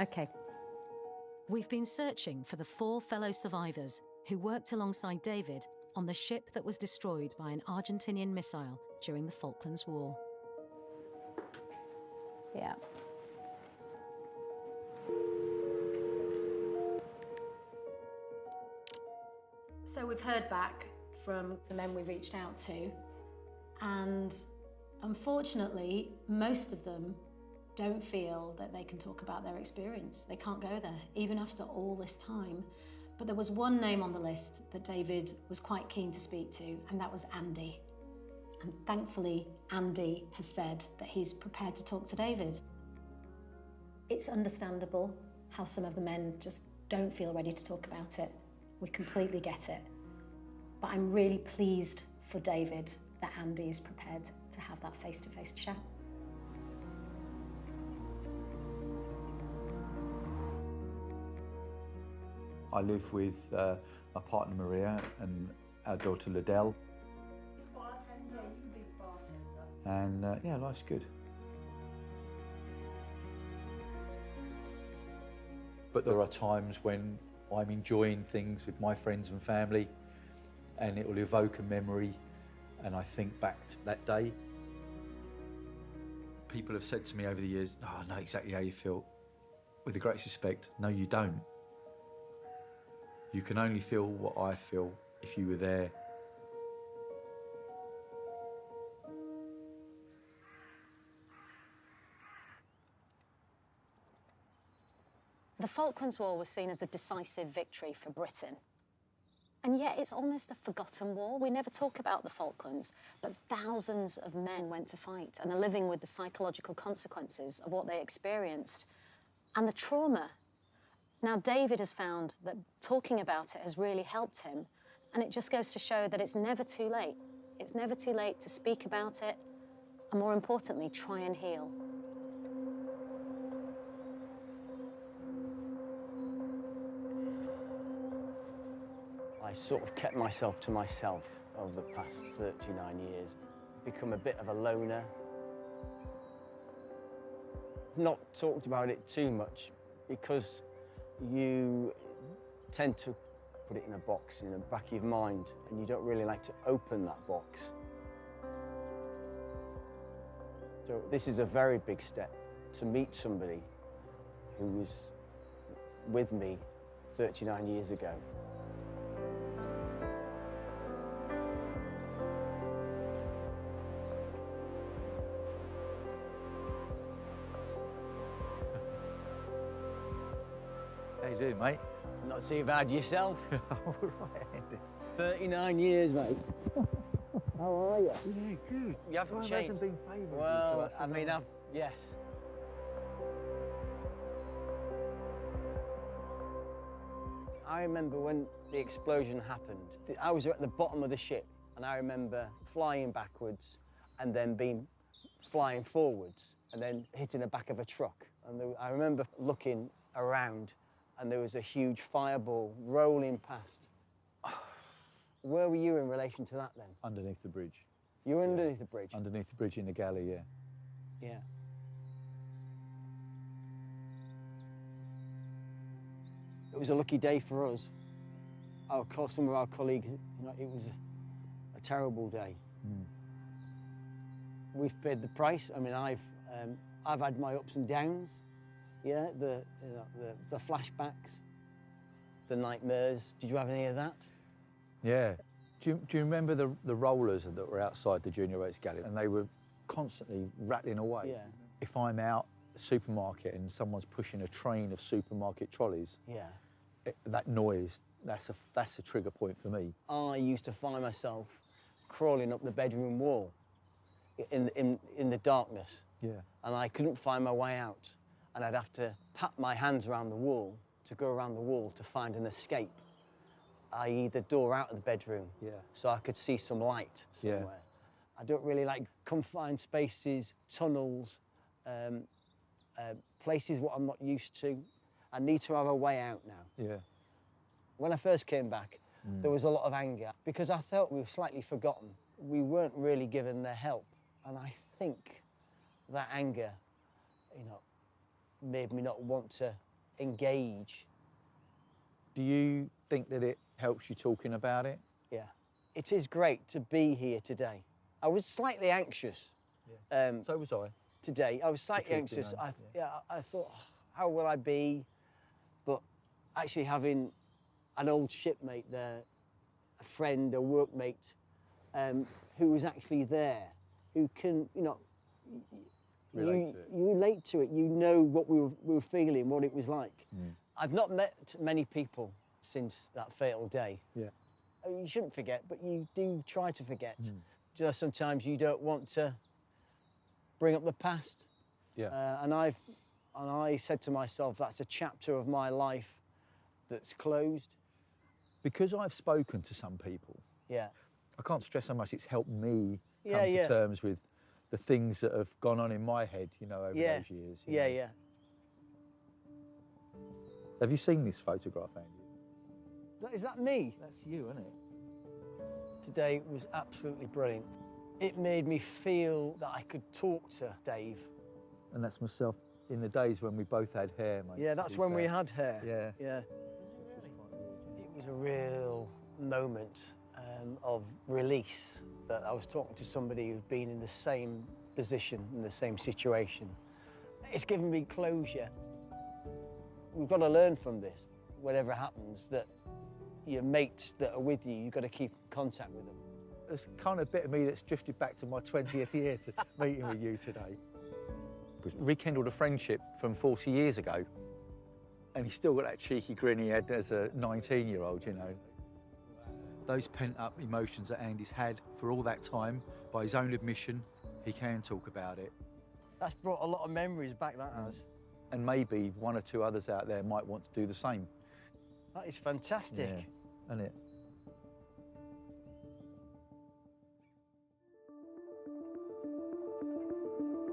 Okay. We've been searching for the 4 fellow survivors who worked alongside David on the ship that was destroyed by an Argentinian missile during the Falklands War. Yeah. So we've heard back from the men we reached out to, and unfortunately, most of them don't feel that they can talk about their experience. They can't go there, even after all this time. But there was one name on the list that David was quite keen to speak to, and that was Andy. And thankfully, Andy has said that he's prepared to talk to David. It's understandable how some of the men just don't feel ready to talk about it. We completely get it. But I'm really pleased for David that Andy is prepared to have that face-to-face chat. I live with my partner Maria and our daughter Liddell. And yeah, life's good. But there are times when I'm enjoying things with my friends and family and it will evoke a memory and I think back to that day. People have said to me over the years, "Oh, I know exactly how you feel." With the greatest respect, no you don't. You can only feel what I feel if you were there. The Falklands War was seen as a decisive victory for Britain. And yet it's almost a forgotten war. We never talk about the Falklands, but thousands of men went to fight and are living with the psychological consequences of what they experienced and the trauma. Now, David has found that talking about it has really helped him, and it just goes to show that it's never too late. It's never too late to speak about it, and more importantly, try and heal. I sort of kept myself to myself over the past 39 years, become a bit of a loner. I've not talked about it too much because you tend to put it in a box in the back of your mind and you don't really like to open that box. So this is a very big step to meet somebody who was with me 39 years ago. How you doing, mate? Not too bad yourself. All right, Andy. 39 years, mate. How are you? Yeah, good. You haven't Time changed. hasn't been favourable to Well, us, I mean, has it? yes. I remember when the explosion happened. I was at the bottom of the ship, and I remember flying backwards and then flying forwards and then hitting the back of a truck. And I remember looking around, and there was a huge fireball rolling past. Where were you in relation to that then? Underneath the bridge. You were underneath the bridge? Underneath the bridge in the galley, yeah. Yeah. It was a lucky day for us. Some of our colleagues, it was a terrible day. Mm. We've paid the price. I mean, I've had my ups and downs. Yeah, the flashbacks, the nightmares. Did you have any of that? Yeah. Do you remember the rollers that were outside the junior rates galley? And they were constantly rattling away. Yeah. If I'm out at the supermarket and someone's pushing a train of supermarket trolleys, Yeah. That noise, that's a trigger point for me. I used to find myself crawling up the bedroom wall in the darkness. Yeah. And I couldn't find my way out. And I'd have to pat my hands around the wall to go around the wall to find an escape, i.e. the door out of the bedroom, so I could see some light somewhere. Yeah. I don't really like confined spaces, tunnels, places what I'm not used to. I need to have a way out now. Yeah. When I first came back, there was a lot of anger because I felt we were slightly forgotten. We weren't really given the help. And I think that anger, made me not want to engage. Do you think that it helps you talking about it? Yeah. It is great to be here today. I was slightly anxious. So was I. Today. I was slightly keep, anxious. you know, I thought, "Oh, how will I be?" But actually having an old shipmate there, a friend, a workmate, who was actually there, who can, you know, Relate to it. you relate to it. You know what we were feeling, what it was like. I've not met many people since that fatal day. Yeah. I mean, you shouldn't forget, but you do try to forget. Just sometimes you don't want to bring up the past. Yeah. And I said to myself, that's a chapter of my life that's closed. Because I've spoken to some people, Yeah. I can't stress how much it's helped me come Yeah, to yeah. terms with the things that have gone on in my head, you know, over Yeah. those years. you Yeah, know. yeah. Have you seen this photograph, Andy? Is that me? That's you, isn't it? Today was absolutely brilliant. It made me feel that I could talk to Dave. And that's myself in the days when we both had hair, mate. Yeah, that's when we had hair. Yeah. Yeah. It was a real moment of release, that I was talking to somebody who'd been in the same position, in the same situation. It's given me closure. We've got to learn from this, whatever happens, that your mates that are with you, you've got to keep contact with them. There's kind of a bit of me that's drifted back to my 20th year to meeting with you today. We rekindled a friendship from 40 years ago, and he's still got that cheeky grin he had as a 19-year-old, you know. Those pent-up emotions that Andy's had for all that time, by his own admission, he can talk about it. That's brought a lot of memories back, that has. And maybe one or two others out there might want to do the same. That is fantastic. Yeah, isn't it?